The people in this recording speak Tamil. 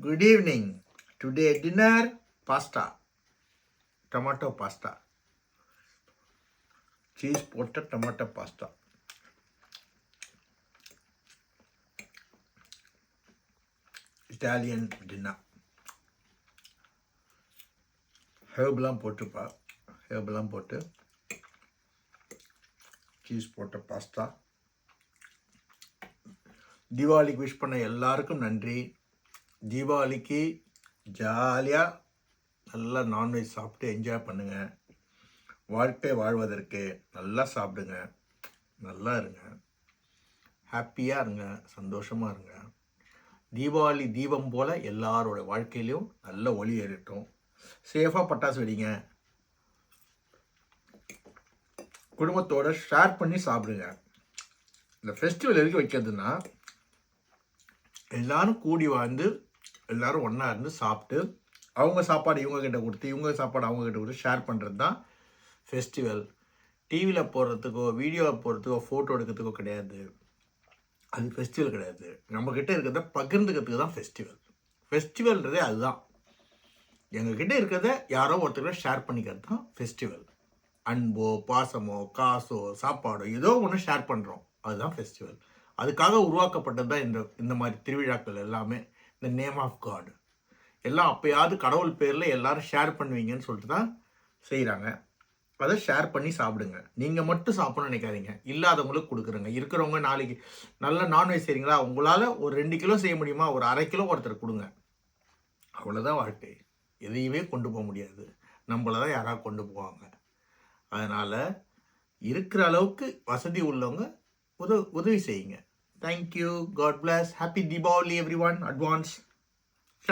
Good evening. Today dinner pasta, tomato pasta, cheese potato tomato pasta. Italian dinner. ஹேர்ப்லாம் போட்டுப்பா, ஹேர்ப்லாம் போட்டு சீஸ் போட்ட பாஸ்தா. தீபாவளிக்கு விஷ் பண்ண எல்லாருக்கும் நன்றி. தீபாவளிக்கு ஜாலியாக நல்லா நான்வெஜ் சாப்பிட்டு என்ஜாய் பண்ணுங்கள். வாழ்க்கை வாழ்வதற்கு நல்லா சாப்பிடுங்க, நல்லா இருங்க, ஹாப்பியாக இருங்க, சந்தோஷமாக இருங்க. தீபாவளி தீபம் போல் எல்லாரோட வாழ்க்கையிலையும் நல்ல ஒளி ஏறட்டும். சேஃபாக பட்டாசு வெடிங்க, குடும்பத்தோடு ஷேர் பண்ணி சாப்பிடுங்க. இந்த ஃபெஸ்டிவல் எதுக்கு வைக்கிறதுனா, எல்லாரும் கூடி வாழ்ந்து எல்லாரும் ஒன்றா இருந்து சாப்பிட்டு அவங்க சாப்பாடு இவங்கக்கிட்ட கொடுத்து இவங்க சாப்பாடு அவங்கக்கிட்ட கொடுத்து ஷேர் பண்ணுறது தான் ஃபெஸ்டிவல். டிவியில் போடுறதுக்கோ வீடியோவில் போடுறதுக்கோ ஃபோட்டோ எடுக்கிறதுக்கோ கிடையாது. அது ஃபெஸ்டிவல் கிடையாது. நம்மக்கிட்ட இருக்கிறத பகிர்ந்துக்கிறதுக்கு தான் ஃபெஸ்டிவல். ஃபெஸ்டிவல்ன்றதே அதுதான். எங்ககிட்ட இருக்கிறத யாரோ ஒருத்தர் ஷேர் பண்ணிக்கிறது தான் ஃபெஸ்டிவல். அன்போ பாசமோ காசோ சாப்பாடோ ஏதோ ஒன்று ஷேர் பண்ணுறோம், அதுதான் ஃபெஸ்டிவல். அதுக்காக உருவாக்கப்பட்டது தான் இந்த மாதிரி திருவிழாக்கள் எல்லாமே. இந்த நேம் ஆஃப் காட் எல்லாம் அப்போயாவது கடவுள் பேரில் எல்லாரும் ஷேர் பண்ணுவீங்கன்னு சொல்லிட்டு தான் செய்கிறாங்க. அதை ஷேர் பண்ணி சாப்பிடுங்க. நீங்கள் மட்டும் சாப்பிடணும்னு நினைக்காதீங்க, இல்லாதவங்களுக்கு கொடுக்குறங்க. இருக்கிறவங்க நாளைக்கு நல்ல நான்வெஜ் செய்கிறீங்களா, உங்களால் ஒரு 2 கிலோ செய்ய முடியுமா, ஒரு 1/2 கிலோ ஒருத்தர் கொடுங்க. அவ்வளோதான் வாழ்க்கை. எதையுமே கொண்டு போக முடியாது, நம்மளை தான் யாராவது கொண்டு போவாங்க. அதனால் இருக்கிற அளவுக்கு வசதி உள்ளவங்க உதவி செய்யுங்க. Thank you. God bless. Happy Deepavali everyone. Advance.